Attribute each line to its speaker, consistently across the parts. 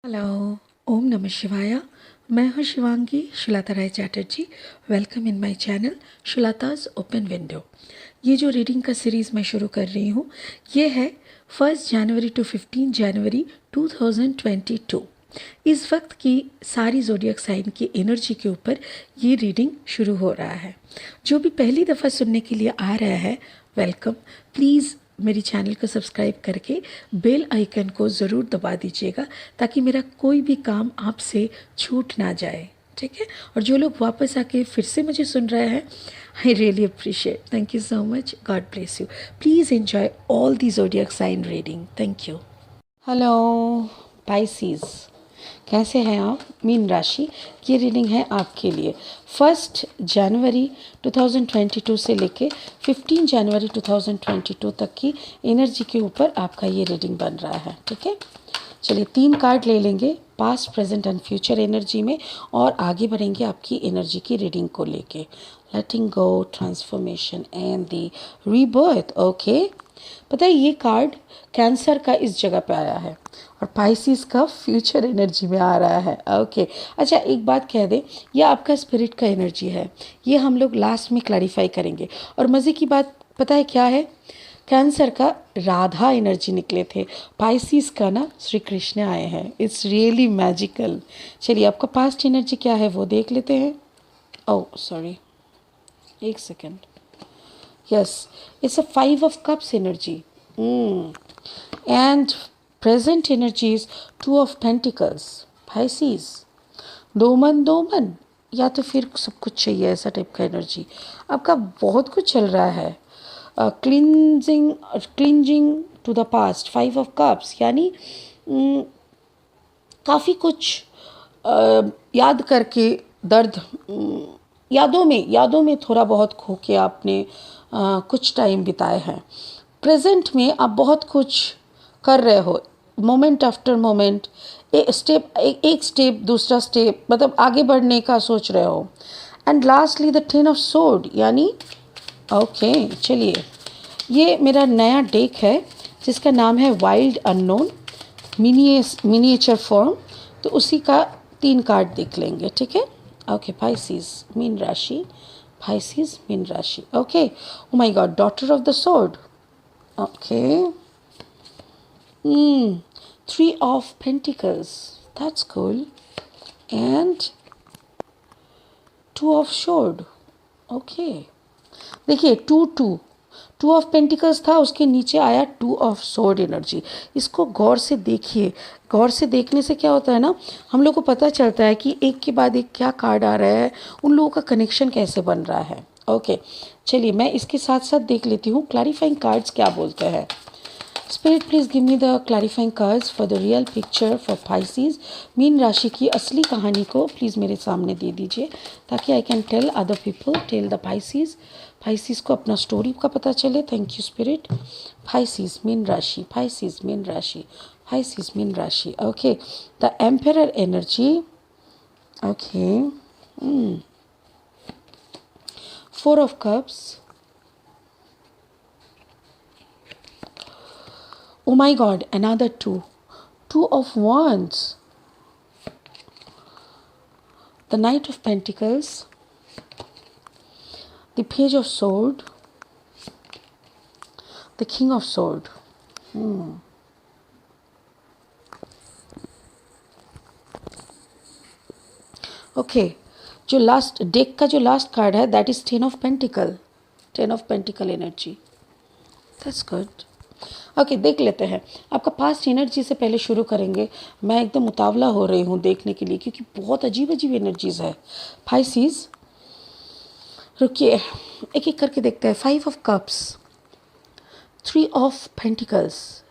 Speaker 1: Hello, ओम नमः शिवाय। मैं हूँ Shivangi Shulata Rai Chatterjee. Welcome in my channel Shulata's open window. ये जो रीडिंग का सीरीज़ मैं शुरू कर रही हूँ ये है 1 जनवरी टू 15 जनवरी 2022। इस वक्त की सारी ज़ोडिएक साइन की एनर्जी के ऊपर ये रीडिंग शुरू हो रहा है। जो भी पहली दफ़ा सुनने के लिए आ रहा है, वेलकम। प्लीज़ मेरी चैनल को सब्सक्राइब करके बेल आइकन को ज़रूर दबा दीजिएगा ताकि मेरा कोई भी काम आपसे छूट ना जाए, ठीक है। और जो लोग वापस आके फिर से मुझे सुन रहे हैं, I really appreciate. Thank you so much. God bless you. Please enjoy all the zodiac sign reading. Thank you. Hello Pisces, कैसे हैं आप? मीन राशि की रीडिंग है आपके लिए 1 जनवरी 2022 से लेके 15 जनवरी 2022 तक की एनर्जी के ऊपर आपका ये रीडिंग बन रहा है, ठीक है। चलिए 3 कार्ड ले लेंगे past present and future energy में और आगे बढ़ेंगे आपकी एनर्जी की रीडिंग को लेके। Letting go, transformation and the rebirth. Okay, पता है ये कार्ड कैंसर का इस जगह पे आया है और पाइसिस का फ्यूचर एनर्जी में आ रहा है। ओके, अच्छा एक बात कह दें, ये आपका स्पिरिट का एनर्जी है, ये हम लोग लास्ट में क्लैरिफाई करेंगे। और मज़े की बात पता है क्या है, कैंसर का राधा एनर्जी निकले थे, पाइसिस का ना श्री कृष्ण आए हैं। It's really magical. चलिए आपका पास्ट एनर्जी क्या है वो देख लेते हैं। ओह सॉरी, एक second. Yes, it's a 5 of Cups energy. And present energy is 2 of Pentacles. Pisces. दो मन या तो फिर सब कुछ चाहिए ऐसा टाइप का एनर्जी। आपका बहुत कुछ चल रहा है। Cleansing to the past, 5 of Cups यानी काफ़ी कुछ याद करके दर्द, यादों में थोड़ा बहुत खो के आपने कुछ टाइम बिताए हैं। प्रेजेंट में आप बहुत कुछ कर रहे हो, मोमेंट आफ्टर मोमेंट, एक स्टेप दूसरा स्टेप, मतलब आगे बढ़ने का सोच रहे हो। And lastly the 10 of Swords यानी ओके चलिए ये मेरा नया डेक है जिसका नाम है वाइल्ड अननोन मिनिएचर फॉर्म, तो उसी का 3 कार्ड देख लेंगे, ठीक है। ओके, पाइसिस मीन राशि, पाइसिस मीन राशि। Okay, oh my God, daughter of the sword. Okay, 3 of Pentacles, that's cool, and 2 of Swords। Okay, देखिए 2 of Pentacles था, उसके नीचे आया 2 of Swords एनर्जी। इसको गौर से देखिए। गौर से देखने से क्या होता है ना, हम लोग को पता चलता है कि एक के बाद एक क्या कार्ड आ रहा है, उन लोगों का कनेक्शन कैसे बन रहा है। ओके, चलिए मैं इसके साथ साथ देख लेती हूँ क्लैरिफाइंग कार्ड्स क्या बोलते हैं। Spirit please give me the clarifying cards for the real picture for Pisces. Mean राशि की असली कहानी को प्लीज़ मेरे सामने दे दीजिए ताकि I can tell other people, tell the Pisces को अपना स्टोरी का पता चले। Thank you spirit. Pisces mean राशि, पाइसिस मीन राशि, पाइसिस मीन राशि। Okay, the emperor energy. Okay, 4 of Cups। Oh my God, another 2. 2 of Wands. The Knight of Pentacles. The Page of Swords. The King of Swords. Okay, जो last deck का जो last card है that is 10 of Pentacles, 10 of Pentacles energy. That's good. Okay, देख लेते हैं आपका past energy से पहले शुरू करेंगे। मैं एकदम उतावला हो रही हूँ देखने के लिए क्योंकि बहुत अजीब अजीब एनर्जीज है। पाइसिस, रुकिए एक एक करके देखते हैं। 5 of Cups, 3 of Pentacles,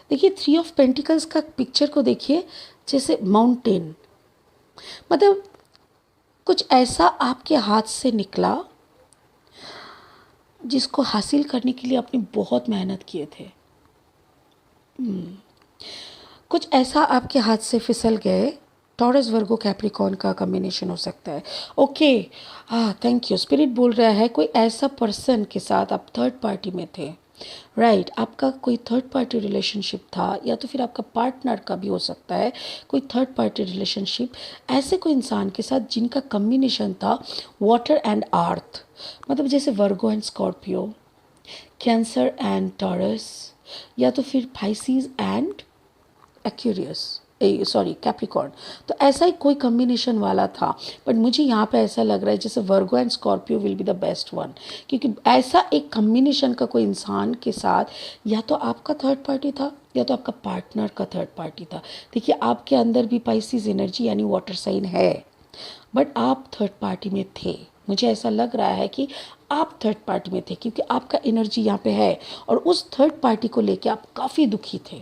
Speaker 1: देखिए 3 of Pentacles का पिक्चर को देखिए, जैसे माउंटेन, मतलब कुछ ऐसा आपके हाथ से निकला जिसको हासिल करने के लिए आपने बहुत मेहनत किए थे। कुछ ऐसा आपके हाथ से फिसल गए। टॉरस वर्गो कैप्रिकॉर्न का कॉम्बिनेशन हो सकता है। ओके, हाँ थैंक यू। स्पिरिट बोल रहा है कोई ऐसा पर्सन के साथ आप थर्ड पार्टी में थे राइट आपका कोई थर्ड पार्टी रिलेशनशिप था या तो फिर आपका पार्टनर का भी हो सकता है कोई थर्ड पार्टी रिलेशनशिप, ऐसे कोई इंसान के साथ जिनका कम्बिनेशन था वाटर एंड अर्थ, मतलब जैसे वर्गो and Scorpio, cancer and taurus, या तो फिर Pisces and Aquarius, sorry Capricorn. तो ऐसा ही कोई कम्बिनेशन वाला था, बट मुझे यहाँ पे ऐसा लग रहा है जैसे वर्गो and Scorpio will be the best one, क्योंकि ऐसा एक कम्बिनेशन का कोई इंसान के साथ या तो आपका थर्ड पार्टी था या तो आपका पार्टनर का थर्ड पार्टी था। देखिए आपके अंदर भी पाइसिस एनर्जी यानी वाटर साइन है, बट आप थर्ड पार्टी में थे। मुझे ऐसा लग रहा है कि आप थर्ड पार्टी में थे क्योंकि आपका एनर्जी यहाँ पे है और उस थर्ड पार्टी को लेके आप काफ़ी दुखी थे,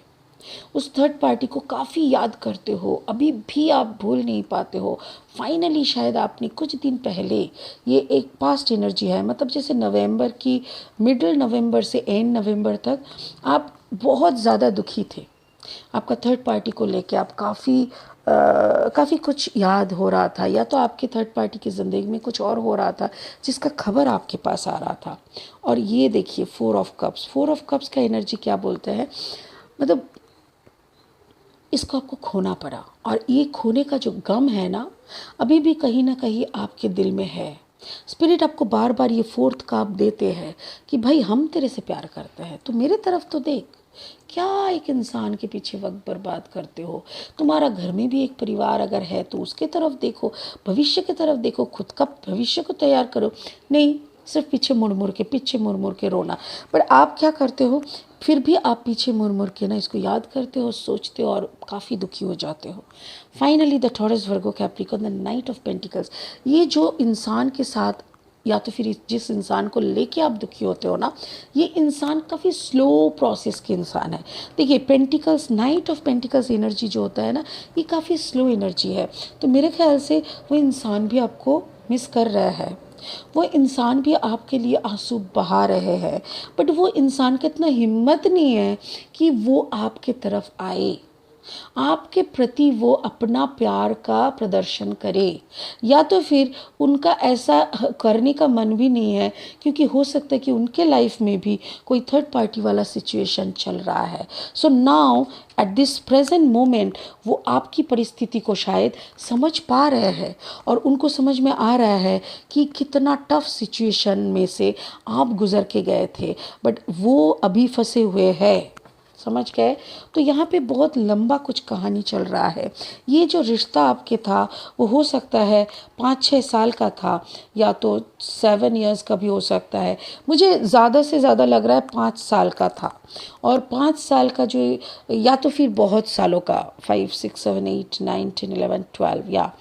Speaker 1: उस थर्ड पार्टी को काफ़ी याद करते हो, अभी भी आप भूल नहीं पाते हो। फाइनली शायद आपने कुछ दिन पहले, ये एक पास्ट एनर्जी है, मतलब जैसे नवंबर की मिडिल नवंबर से एंड नवंबर तक आप बहुत ज़्यादा दुखी थे। आपका थर्ड पार्टी को लेके आप काफ़ी कुछ याद हो रहा था, या तो आपके थर्ड पार्टी की ज़िंदगी में कुछ और हो रहा था जिसका खबर आपके पास आ रहा था। और ये देखिए फोर ऑफ कप्स का एनर्जी क्या बोलते हैं, मतलब इसको आपको खोना पड़ा और ये खोने का जो गम है ना, अभी भी कहीं ना कहीं आपके दिल में है। स्पिरिट आपको बार बार ये फोर्थ कप देते हैं कि भाई हम तेरे से प्यार करते हैं, तो मेरे तरफ तो देख, क्या एक इंसान के पीछे वक्त बर्बाद करते हो। तुम्हारा घर में भी एक परिवार अगर है तो उसके तरफ देखो, भविष्य की तरफ देखो, खुद का भविष्य को तैयार करो, नहीं सिर्फ पीछे मुड़ मुड़ के रोना। पर आप क्या करते हो, फिर भी आप पीछे मुड़ मुड़ के ना इसको याद करते हो, सोचते हो और काफ़ी दुखी हो जाते हो। Finally the Taurus Virgo Capricorn the night of pentacles, ये जो इंसान के साथ या तो फिर जिस इंसान को लेके आप दुखी होते हो ना, ये इंसान काफ़ी स्लो प्रोसेस के इंसान है। देखिए pentacles, night of pentacles energy जो होता है ना, ये काफ़ी स्लो एनर्जी है। तो मेरे ख्याल से वो इंसान भी आपको मिस कर रहा है, वो इंसान भी आपके लिए आंसू बहा रहे हैं, बट वो इंसान का इतना हिम्मत नहीं है कि वो आपके तरफ आए, आपके प्रति वो अपना प्यार का प्रदर्शन करे, या तो फिर उनका ऐसा करने का मन भी नहीं है क्योंकि हो सकता है कि उनके लाइफ में भी कोई थर्ड पार्टी वाला सिचुएशन चल रहा है। So now at this present moment वो आपकी परिस्थिति को शायद समझ पा रहे हैं और उनको समझ में आ रहा है कि कितना टफ सिचुएशन में से आप गुजर के गए थे, बट वो अभी फंसे हुए हैं, समझ गए। तो यहाँ पे बहुत लंबा कुछ कहानी चल रहा है। ये जो रिश्ता आपके था वो हो सकता है 5-6 साल का था या तो 7 इयर्स का भी हो सकता है। मुझे ज़्यादा से ज़्यादा लग रहा है 5 साल का था, और 5 साल का जो, या तो फिर बहुत सालों का 5, 6, 7, 8, 9, 10, 11, 12 या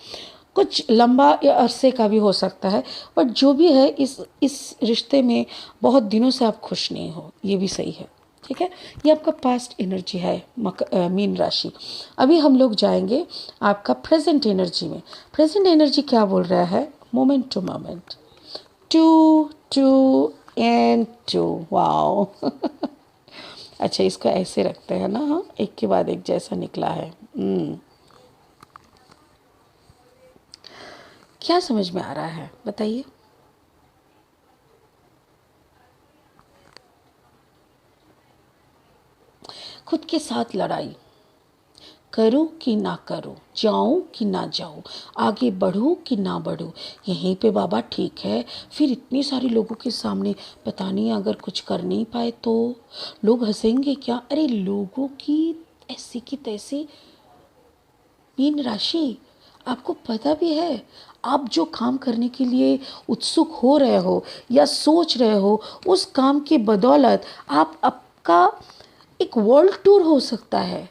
Speaker 1: कुछ लंबा अरसे का भी हो सकता है। बट जो भी है इस रिश्ते में बहुत दिनों से आप खुश नहीं हो, ये भी सही है, ठीक है। ये आपका पास्ट एनर्जी है मीन राशि। अभी हम लोग जाएंगे आपका प्रेजेंट एनर्जी में। प्रेजेंट एनर्जी क्या बोल रहा है, moment to moment, two two and two, wow अच्छा इसको ऐसे रखते हैं ना, हाँ एक के बाद एक जैसा निकला है। क्या समझ में आ रहा है बताइए। खुद के साथ लड़ाई, करूं कि ना करूं, जाऊं कि ना जाऊं, आगे बढ़ूं कि ना बढ़ूं, यहीं पे बाबा ठीक है, फिर इतने सारे लोगों के सामने पता नहीं अगर कुछ कर नहीं पाए तो लोग हंसेंगे क्या। अरे लोगों की ऐसी की तैसी मीन राशि, आपको पता भी है आप जो काम करने के लिए उत्सुक हो रहे हो या सोच रहे हो, उस काम के बदौलत आप आपका एक वर्ल्ड टूर हो सकता है,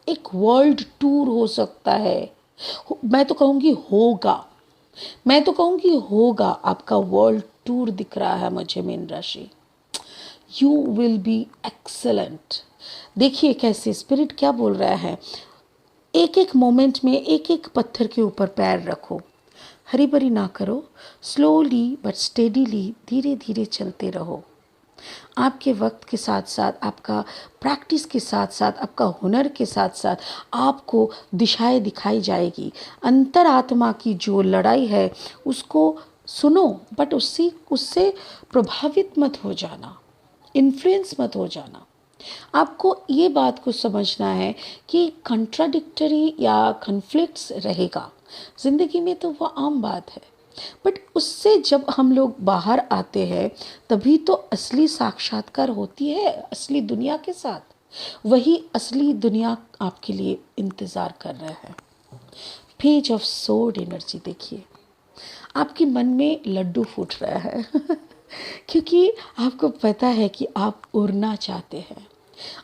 Speaker 1: एक वर्ल्ड टूर हो सकता है। मैं तो कहूँगी होगा, मैं तो कहूँगी होगा, आपका वर्ल्ड टूर दिख रहा है मुझे मीन राशि। You will be excellent. देखिए कैसे स्पिरिट क्या बोल रहा है, एक एक मोमेंट में एक एक पत्थर के ऊपर पैर रखो, हरी बरी ना करो, स्लोली बट स्टेडीली धीरे धीरे चलते रहो। आपके वक्त के साथ साथ, आपका प्रैक्टिस के साथ साथ, आपका हुनर के साथ साथ आपको दिशाएं दिखाई जाएगी। अंतरात्मा की जो लड़ाई है उसको सुनो, बट उससे प्रभावित मत हो जाना। इन्फ्लुएंस मत हो जाना। आपको ये बात को समझना है कि कंट्राडिक्टरी या कन्फ्लिक्ट्स रहेगा ज़िंदगी में, तो वो आम बात है। बट उससे जब हम लोग बाहर आते हैं तभी तो असली साक्षात्कार होती है असली दुनिया के साथ। वही असली दुनिया आपके लिए इंतज़ार कर रहा है। पेज ऑफ सोर्ड एनर्जी देखिए, आपके मन में लड्डू फूट रहा है क्योंकि आपको पता है कि आप उड़ना चाहते हैं।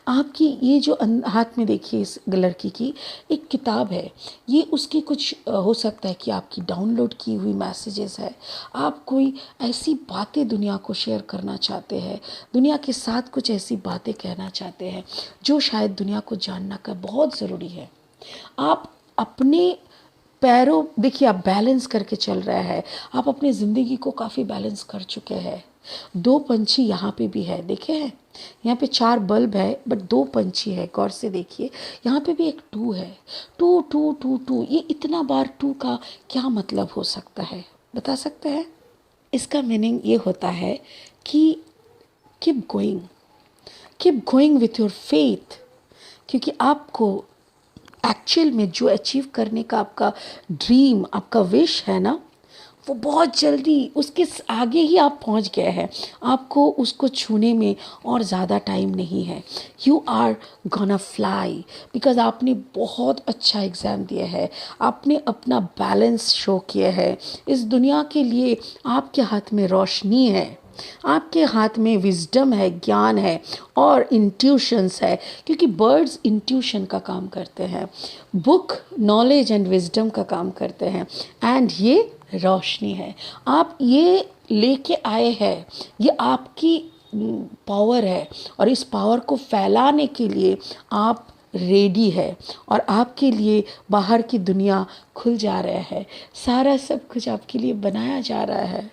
Speaker 1: आपकी ये जो हाथ में देखिए इस लड़की की एक किताब है, ये उसकी कुछ हो सकता है कि आपकी डाउनलोड की हुई मैसेजेस है। आप कोई ऐसी बातें दुनिया को शेयर करना चाहते हैं, दुनिया के साथ कुछ ऐसी बातें कहना चाहते हैं जो शायद दुनिया को जानना का बहुत ज़रूरी है। आप अपने पैरों देखिए, आप बैलेंस करके चल रहा है, आप अपनी ज़िंदगी को काफ़ी बैलेंस कर चुके हैं। दो पंछी यहाँ पे भी है, देखे हैं? यहाँ पे 4 बल्ब है बट 2 पंछी है, गौर से देखिए। यहाँ पे भी एक 2 है, 2 2 2 2। ये इतना बार 2 का क्या मतलब हो सकता है, बता सकते हैं? इसका मीनिंग ये होता है कि keep going with your faith, क्योंकि आपको एक्चुअल में जो अचीव करने का आपका ड्रीम, आपका विश है ना, वो बहुत जल्दी उसके आगे ही आप पहुंच गए हैं। आपको उसको छूने में और ज़्यादा टाइम नहीं है। You are gonna fly, because आपने बहुत अच्छा एग्ज़ाम दिया है, आपने अपना बैलेंस शो किया है। इस दुनिया के लिए आपके हाथ में रोशनी है, आपके हाथ में विजडम है, ज्ञान है और इंट्यूशंस है, क्योंकि बर्ड्स इंट्यूशन का काम करते हैं, बुक नॉलेज एंड विजडम का काम करते हैं, एंड ये रोशनी है। आप ये लेके आए हैं, ये आपकी पावर है और इस पावर को फैलाने के लिए आप रेडी है और आपके लिए बाहर की दुनिया खुल जा रहा है। सारा सब कुछ आपके लिए बनाया जा रहा है।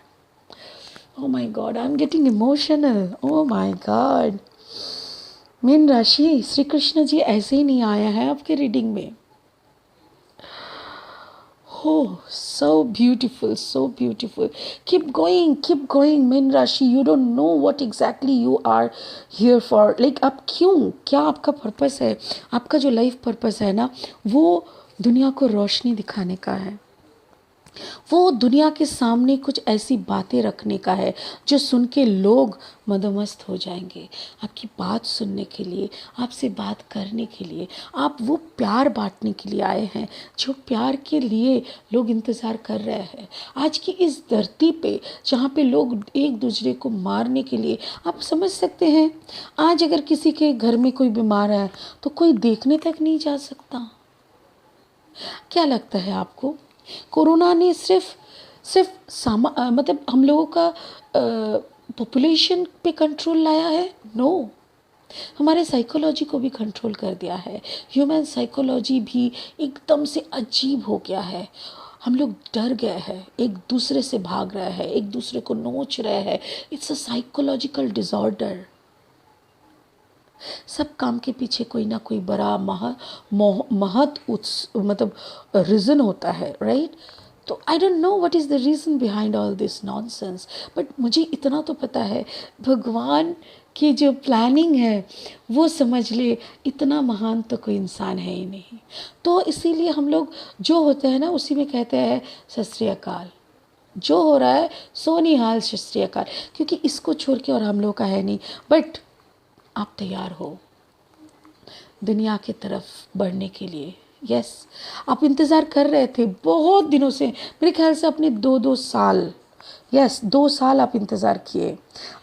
Speaker 1: Oh my God, I'm getting emotional. Oh my God. Mean राशि, श्री कृष्ण जी ऐसे ही नहीं आया है आपके रीडिंग में। Oh, so beautiful, so beautiful. Keep going, mean राशि. You don't know what exactly you are here for. Like आप क्यों, क्या आपका पर्पस है? आपका जो लाइफ पर्पस है ना, वो दुनिया को रोशनी दिखाने का है। वो दुनिया के सामने कुछ ऐसी बातें रखने का है जो सुन के लोग मदमस्त हो जाएंगे। आपकी बात सुनने के लिए, आपसे बात करने के लिए, आप वो प्यार बांटने के लिए आए हैं जो प्यार के लिए लोग इंतज़ार कर रहे हैं। आज की इस धरती पे जहाँ पे लोग एक दूसरे को मारने के लिए, आप समझ सकते हैं, आज अगर किसी के घर में कोई बीमार है तो कोई देखने तक नहीं जा सकता। क्या लगता है आपको? कोरोना ने सिर्फ मतलब हम लोगों का पॉपुलेशन पे कंट्रोल लाया है? नो, हमारे साइकोलॉजी को भी कंट्रोल कर दिया है। ह्यूमन साइकोलॉजी भी एकदम से अजीब हो गया है। हम लोग डर गए हैं, एक दूसरे से भाग रहे हैं, एक दूसरे को नोच रहे हैं। It's a psychological disorder. सब काम के पीछे कोई ना कोई बड़ा महत मतलब रीज़न होता है, राइट? तो I don't know what is the reason behind all this nonsense, but मुझे इतना तो पता है, भगवान की जो प्लानिंग है वो समझ ले, इतना महान तो कोई इंसान है ही नहीं। तो इसीलिए हम लोग जो होते हैं ना उसी में कहते हैं सत श्री अकाल, जो हो रहा है सो निहाल सत श्री अकाल, क्योंकि इसको छोड़ के और हम लोग का है नहीं। बट आप तैयार हो दुनिया की तरफ बढ़ने के लिए? यस, आप इंतज़ार कर रहे थे बहुत दिनों से, मेरे ख्याल से अपने 2 साल, यस 2 साल आप इंतज़ार किए,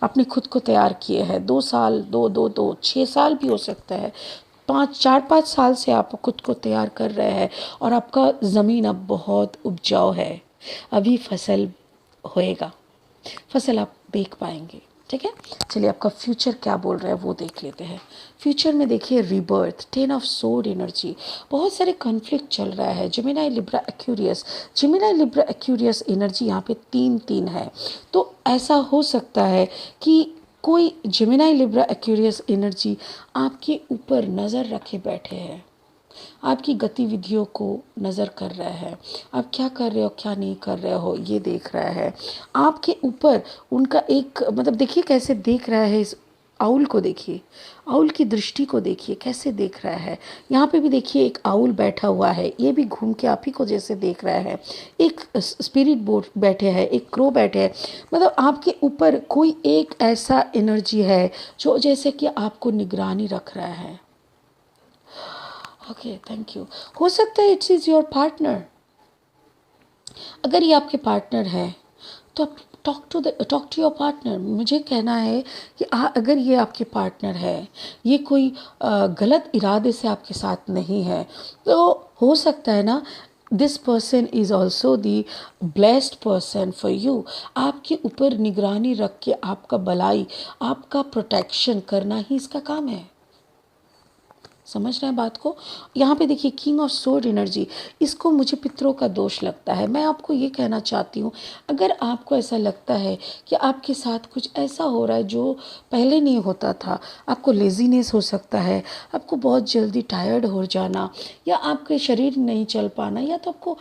Speaker 1: अपने खुद को तैयार किए हैं। 2 साल, 6 साल भी हो सकता है, 4-5 साल से आप खुद को तैयार कर रहे हैं और आपका ज़मीन अब बहुत उपजाऊ है। अभी फसल होएगा, फसल आप देख पाएंगे, ठीक है? चलिए आपका फ्यूचर क्या बोल रहा है वो देख लेते हैं। फ्यूचर में देखिए रीबर्थ, 10 ऑफ सोर्ड एनर्जी, बहुत सारे कॉन्फ्लिक्ट चल रहा है। Gemini Libra Aquarius, Gemini Libra Aquarius energy यहाँ पे 3-3 है। तो ऐसा हो सकता है कि कोई जेमिनी लिब्रा एक्वेरियस एनर्जी आपके ऊपर नज़र रखे बैठे हैं, आपकी गतिविधियों को नज़र कर रहा है, आप क्या कर रहे हो क्या नहीं कर रहे हो ये देख रहा है। आपके ऊपर उनका एक मतलब देखिए कैसे देख रहा है, आउल को देखिए, आउल की दृष्टि को देखिए कैसे देख रहा है। यहाँ पे भी देखिए एक आउल बैठा हुआ है, ये भी घूम के आप ही को जैसे देख रहा है। एक स्पिरिट बोर्ड बैठे हैं, एक क्रो बैठे हैं। मतलब आपके ऊपर कोई एक ऐसा एनर्जी है जो जैसे कि आपको निगरानी रख रहा है। Okay, thank you. हो सकता है इट्स इज़ योर पार्टनर। अगर ये आपके पार्टनर है तो आप टॉक टू योर पार्टनर। मुझे कहना है कि अगर ये आपके पार्टनर है, ये कोई गलत इरादे से आपके साथ नहीं है, तो हो सकता है ना this person is also the blessed person for you. आपके ऊपर निगरानी रख के आपका भलाई, आपका प्रोटेक्शन करना ही इसका काम है। समझ रहे हैं बात को। यहाँ पे देखिए किंग ऑफ सोर्ड एनर्जी, इसको मुझे पितरों का दोष लगता है। मैं आपको ये कहना चाहती हूँ, अगर आपको ऐसा लगता है कि आपके साथ कुछ ऐसा हो रहा है जो पहले नहीं होता था, आपको लेजीनेस हो सकता है, आपको बहुत जल्दी टायर्ड हो जाना, या आपके शरीर नहीं चल पाना, या तो आपको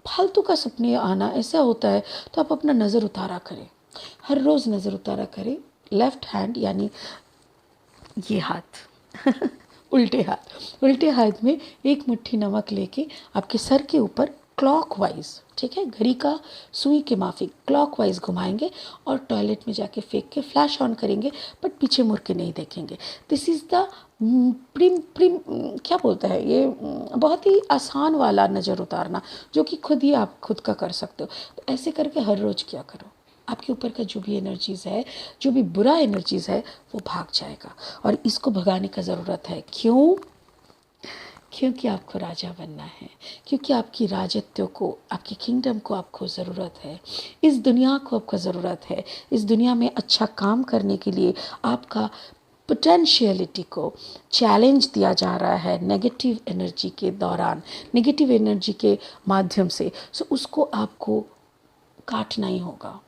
Speaker 1: फालतू का सपने आना, ऐसा होता है, तो आप अपना नज़र उतारा करें। हर रोज़ नज़र उतारा करें। लेफ्ट हैंड यानी ये हाथ उल्टे हाथ में एक मुट्ठी नमक लेके आपके सर के ऊपर क्लॉकवाइज, ठीक है, घड़ी का सुई के माफिक क्लॉकवाइज घुमाएंगे और टॉयलेट में जाके फेंक के फ्लैश ऑन करेंगे, बट पीछे मुड़ के नहीं देखेंगे। This is the prim prim क्या बोलता है ये, बहुत ही आसान वाला नज़र उतारना, जो कि खुद ही आप खुद का कर सकते हो। तो ऐसे करके हर रोज़ क्या करो, आपके ऊपर का जो भी एनर्जीज़ है, जो भी बुरा एनर्जीज़ है, वो भाग जाएगा। और इसको भगाने का ज़रूरत है। क्यों? क्योंकि आपको राजा बनना है, क्योंकि आपकी राजत्व को, आपकी किंगडम को आपको ज़रूरत है, इस दुनिया को आपको ज़रूरत है। इस दुनिया में अच्छा काम करने के लिए आपका पोटेंशियलिटी को चैलेंज दिया जा रहा है नेगेटिव एनर्जी के दौरान, नेगेटिव एनर्जी के माध्यम से। सो उसको आपको काटना ही होगा।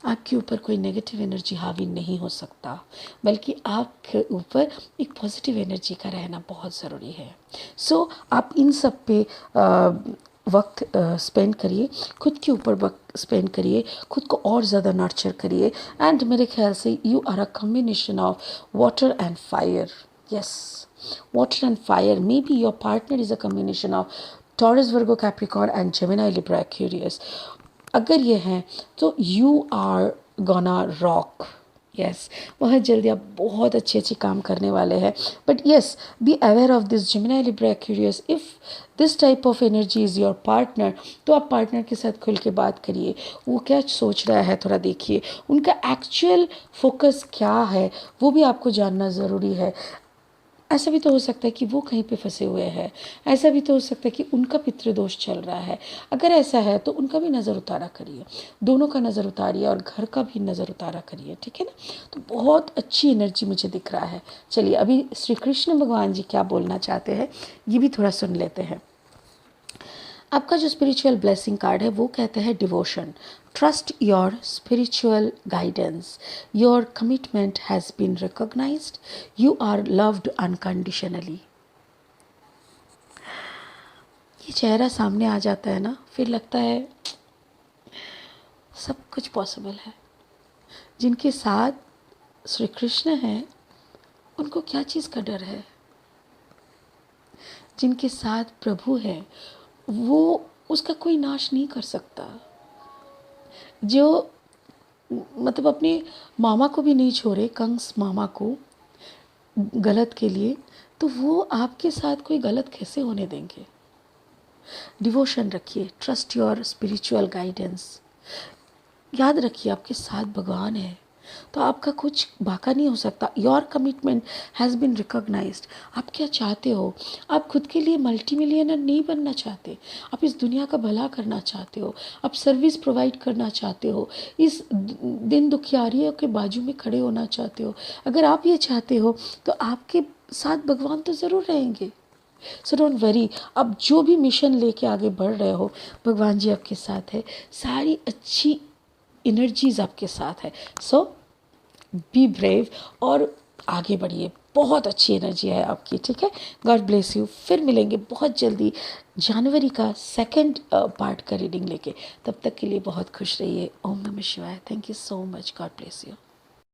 Speaker 1: आपके ऊपर कोई नेगेटिव एनर्जी हावी नहीं हो सकता, बल्कि आपके ऊपर एक पॉजिटिव एनर्जी का रहना बहुत ज़रूरी है। सो आप इन सब पे वक्त स्पेंड करिए, खुद के ऊपर वक्त स्पेंड करिए, खुद को और ज़्यादा नर्चर करिए। एंड मेरे ख्याल से you are a combination of water and fire. Yes, water and fire. Maybe your partner is a combination of Taurus, Virgo, Capricorn and Gemini, Libra, Aquarius. अगर ये हैं तो you are gonna rock. Yes, बहुत जल्दी आप बहुत अच्छे अच्छे काम करने वाले हैं। But yes, be aware of this Gemini, Libra, Aquarius. If this type of energy is your partner, तो आप पार्टनर के साथ खुल के बात करिए। वो क्या सोच रहा है थोड़ा देखिए, उनका एक्चुअल फोकस क्या है वो भी आपको जानना ज़रूरी है। ऐसा भी तो हो सकता है कि वो कहीं पे फंसे हुए हैं, ऐसा भी तो हो सकता है कि उनका पितृदोष चल रहा है। अगर ऐसा है तो उनका भी नज़र उतारा करिए, दोनों का नज़र उतारिए और घर का भी नज़र उतारा करिए, ठीक है ना। तो बहुत अच्छी एनर्जी मुझे दिख रहा है। चलिए अभी श्री कृष्ण भगवान जी क्या बोलना चाहते हैं ये भी थोड़ा सुन लेते हैं। आपका जो स्पिरिचुअल ब्लेसिंग कार्ड है वो कहते हैं devotion. Trust your spiritual guidance, your commitment has been recognised, you are loved unconditionally. ये चेहरा सामने आ जाता है ना, फिर लगता है सब कुछ पॉसिबल है। जिनके साथ श्री कृष्ण हैं उनको क्या चीज़ का डर है। जिनके साथ प्रभु है वो उसका कोई नाश नहीं कर सकता। जो मतलब अपने मामा को भी नहीं छोड़े, कंस मामा को गलत के लिए, तो वो आपके साथ कोई गलत कैसे होने देंगे। डिवोशन रखिए, ट्रस्ट योर स्पिरिचुअल गाइडेंस। याद रखिए आपके साथ भगवान है तो आपका कुछ बाका नहीं हो सकता। Your commitment has been recognised. आप क्या चाहते हो? आप खुद के लिए मल्टी मिलियनर नहीं बनना चाहते, आप इस दुनिया का भला करना चाहते हो, आप सर्विस प्रोवाइड करना चाहते हो, इस दिन दुखियारियों के बाजू में खड़े होना चाहते हो। अगर आप ये चाहते हो तो आपके साथ भगवान तो ज़रूर रहेंगे। सो डोंट वरी, अब जो भी मिशन लेके आगे बढ़ रहे हो भगवान जी आपके साथ है, सारी अच्छी एनर्जीज आपके साथ है। सो बी ब्रेव और आगे बढ़िए, बहुत अच्छी एनर्जी है आपकी, ठीक है। God bless you. फिर मिलेंगे बहुत जल्दी जनवरी का सेकंड पार्ट का रीडिंग लेके। तब तक के लिए बहुत खुश रहिए। ओम नमः शिवाय। Thank you so much. God bless you.